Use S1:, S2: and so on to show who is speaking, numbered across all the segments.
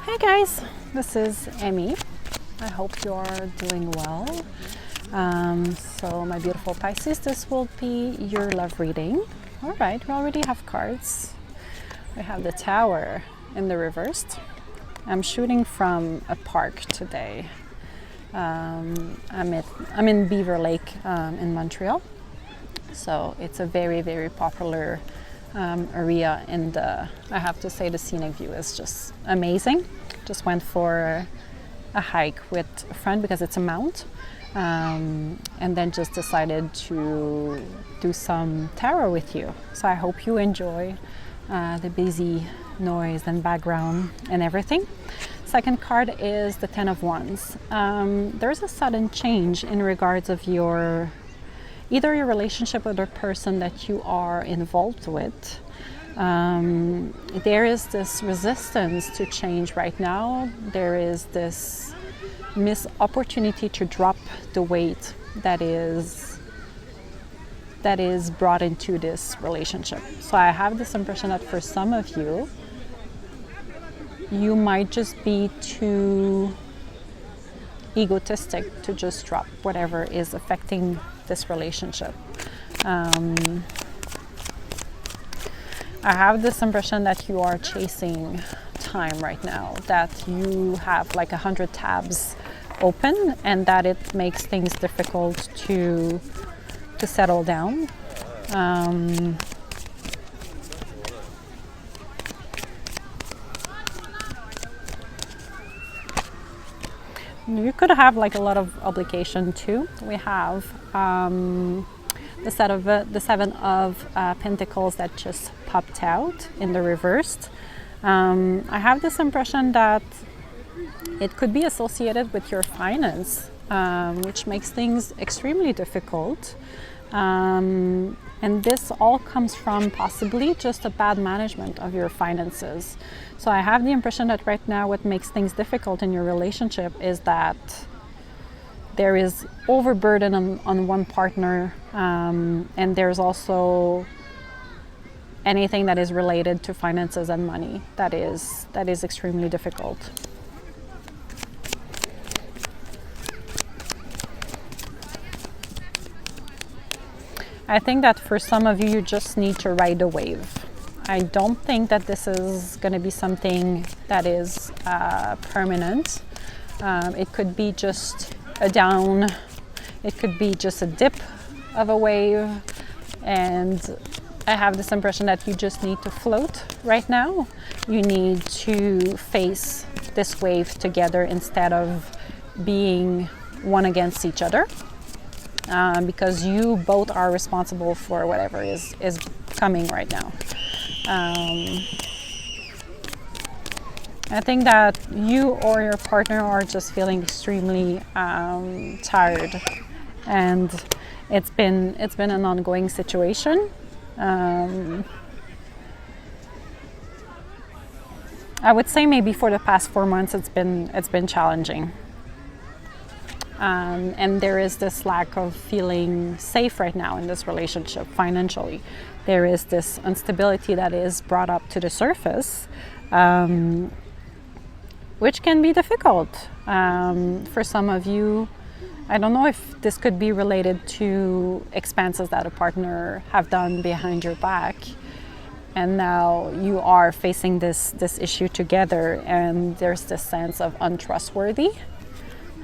S1: Hey guys, this is Emmy. I hope you are doing well. So my beautiful Pisces, this will be your love reading. All right, we already have cards. We have the Tower in the reversed. I'm shooting from a park today. I'm in Beaver Lake in Montreal. So it's a very, very popular area, and I have to say the scenic view is just amazing. Just went for a hike with a friend because it's a mount, and then just decided to do some tarot with you. So I hope you enjoy the busy noise and background and everything. Second card is the Ten of Wands. There's a sudden change in regards of either your relationship with a person that you are involved with. There is this resistance to change right now. There is this missed opportunity to drop the weight that is brought into this relationship. So I have this impression that for some of you, you might just be too egotistic to just drop whatever is affecting this relationship. I have this impression that you are chasing time right now, that you have like 100 tabs open and that it makes things difficult to settle down. You could have like a lot of obligation too. We have the Seven of Pentacles that just popped out in the reversed. I have this impression that it could be associated with your finance, which makes things extremely difficult. And this all comes from possibly just a bad management of your finances. So I have the impression that right now what makes things difficult in your relationship is that there is overburden on one partner, and there's also anything that is related to finances and money that is extremely difficult. I think that for some of you, you just need to ride the wave. I don't think that this is going to be something that is permanent. It could be just a down, it could be just a dip of a wave, and I have this impression that you just need to float right now. You need to face this wave together instead of being one against each other, because you both are responsible for whatever is coming right now. I think that you or your partner are just feeling extremely tired, and it's been an ongoing situation. I would say maybe for the past 4 months it's been challenging, and there is this lack of feeling safe right now in this relationship financially. There is this instability that is brought up to the surface, which can be difficult for some of you. I don't know if this could be related to expenses that a partner have done behind your back, and now you are facing this issue together, and there's this sense of untrustworthy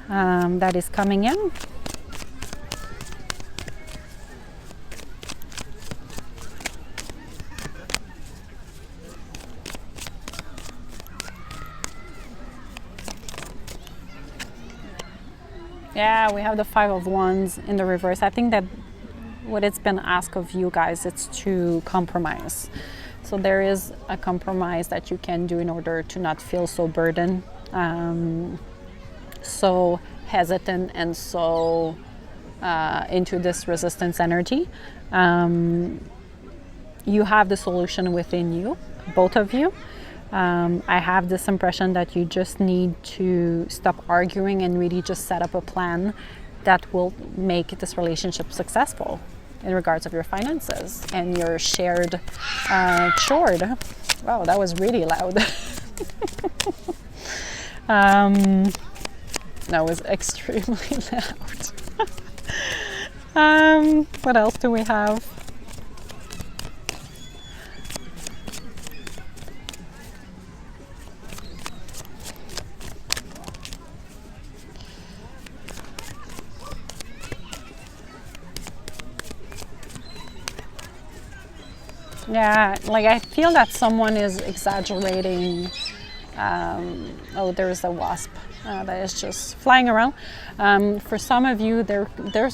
S1: that is coming in. Yeah, we have the Five of Wands in the reverse. I think that what it's been asked of you guys, it's to compromise. So there is a compromise that you can do in order to not feel so burdened, so hesitant, and so into this resistance energy. You have the solution within you, both of you. I have this impression that you just need to stop arguing and really just set up a plan that will make this relationship successful in regards of your finances and your shared chore. Wow, that was really loud. That was extremely loud. What else do we have? Yeah, like I feel that someone is exaggerating. Oh, there's a wasp that is just flying around. For some of you, there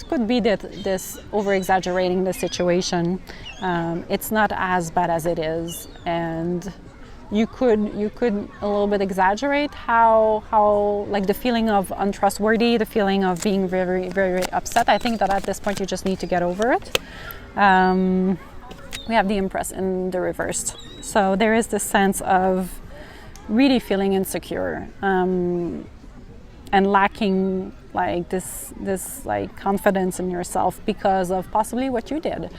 S1: could be this over-exaggerating the situation. It's not as bad as it is, and you could a little bit exaggerate how like the feeling of untrustworthy, the feeling of being very, very upset. I think that at this point you just need to get over it. We have the Empress in the reversed. So there is this sense of really feeling insecure and lacking like this like confidence in yourself because of possibly what you did.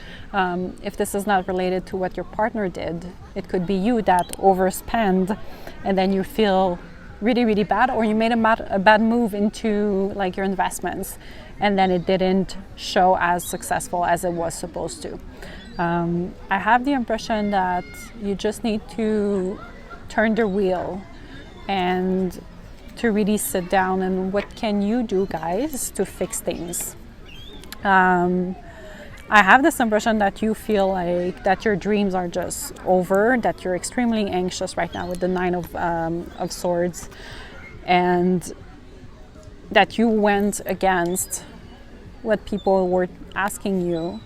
S1: If this is not related to what your partner did, it could be you that overspend and then you feel really, really bad, or you made a bad move into like your investments and then it didn't show as successful as it was supposed to. I have the impression that you just need to turn the wheel and to really sit down and what can you do, guys, to fix things. I have this impression that you feel like that your dreams are just over, that you're extremely anxious right now with the Nine of Swords, and that you went against what people were asking you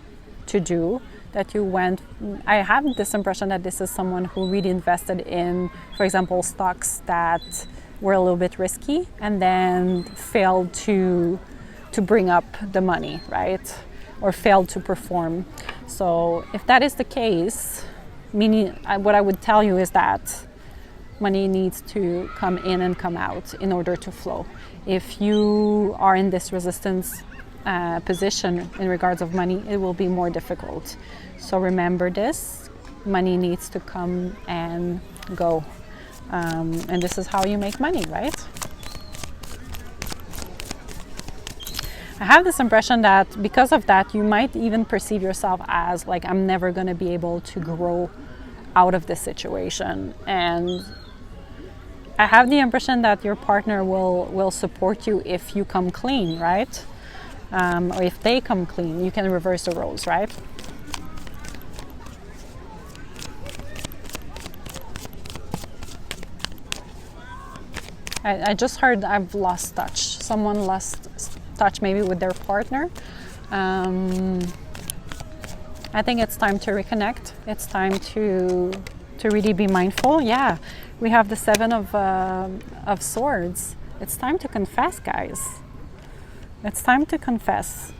S1: to do. That you went, I have this impression that this is someone who really invested in, for example, stocks that were a little bit risky and then failed to bring up the money, right? Or failed to perform. So if that is the case, meaning what I would tell you is that money needs to come in and come out in order to flow. If you are in this resistance position in regards of money, it will be more difficult. So remember this, money needs to come and go. And this is how you make money, right? I have this impression that because of that, you might even perceive yourself as like, I'm never going to be able to grow out of this situation. And I have the impression that your partner will support you if you come clean, right? Or if they come clean, you can reverse the roles, right? I just heard I've lost touch. Someone lost touch maybe with their partner. I think it's time to reconnect. It's time to really be mindful. Yeah, we have the Seven of Swords. It's time to confess, guys. It's time to confess.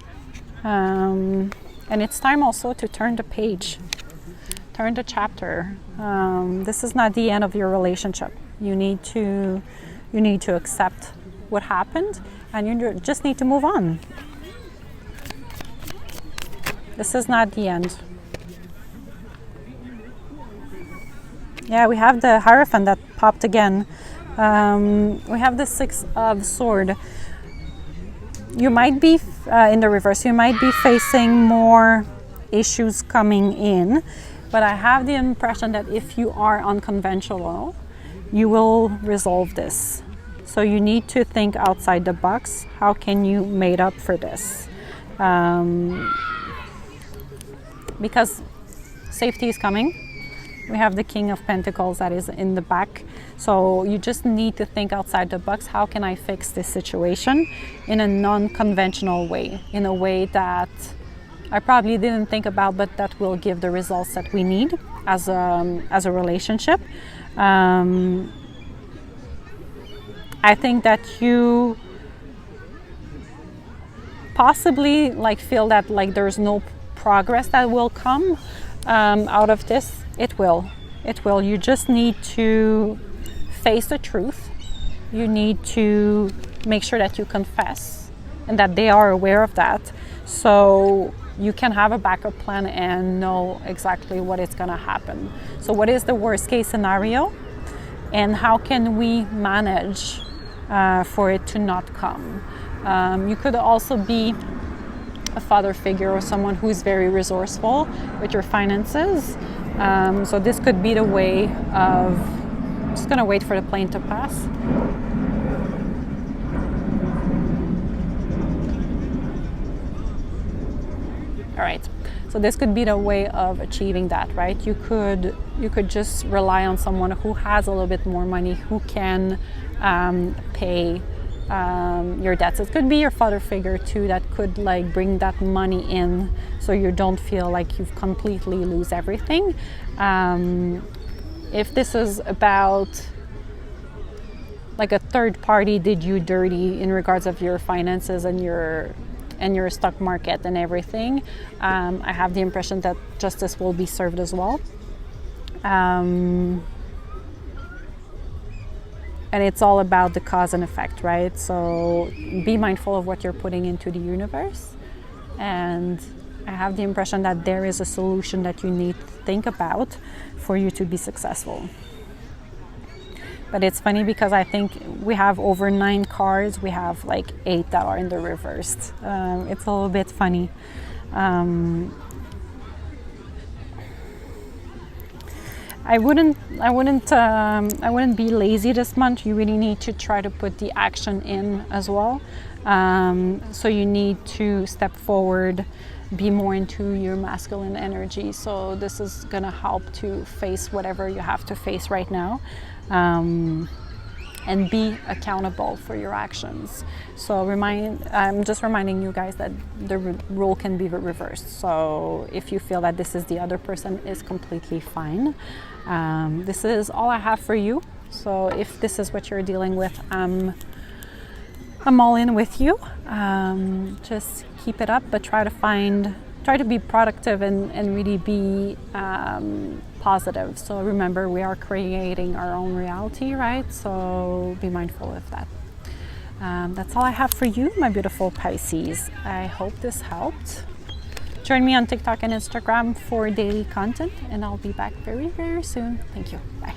S1: And it's time also to turn the page, turn the chapter. This is not the end of your relationship. You need to accept what happened and you just need to move on. This is not the end. Yeah, we have the Hierophant that popped again. We have the Six of Swords. You might be in the reverse, you might be facing more issues coming in, but I have the impression that if you are unconventional, you will resolve this. So you need to think outside the box. How can you make up for this? Because safety is coming. We have the King of Pentacles that is in the back. So you just need to think outside the box. How can I fix this situation in a non-conventional way, in a way that I probably didn't think about, but that will give the results that we need as a relationship. I think that you possibly like feel that like there's no progress that will come out of this. It will. You just need to face the truth. You need to make sure that you confess and that they are aware of that, so you can have a backup plan and know exactly what is going to happen. So what is the worst case scenario and how can we manage for it to not come. You could also be a father figure or someone who's very resourceful with your finances. So this could be the way of, just gonna wait for the plane to pass. All right, so this could be the way of achieving that, right? You could just rely on someone who has a little bit more money, who can pay your debts. It could be your father figure too, that could like bring that money in, so you don't feel like you've completely lose everything. If this is about like a third party did you dirty in regards of your finances and your stock market and everything, I have the impression that justice will be served as well. And it's all about the cause and effect, right? So be mindful of what you're putting into the universe. And I have the impression that there is a solution that you need to think about for you to be successful. But it's funny because I think we have over 9 cards. We have like 8 that are in the reversed. It's a little bit funny. I wouldn't be lazy this month. You really need to try to put the action in as well. So you need to step forward, be more into your masculine energy. So this is gonna help to face whatever you have to face right now. And be accountable for your actions. So I'm just reminding you guys that the role can be reversed. So if you feel that this is the other person, is completely fine. This is all I have for you. So if this is what you're dealing with, I'm all in with you. Just keep it up, but try to be productive and really be positive. So remember, we are creating our own reality, right? So be mindful of that. That's all I have for you, my beautiful Pisces. I hope this helped. Join me on TikTok and Instagram for daily content, and I'll be back very, very soon. Thank you. Bye.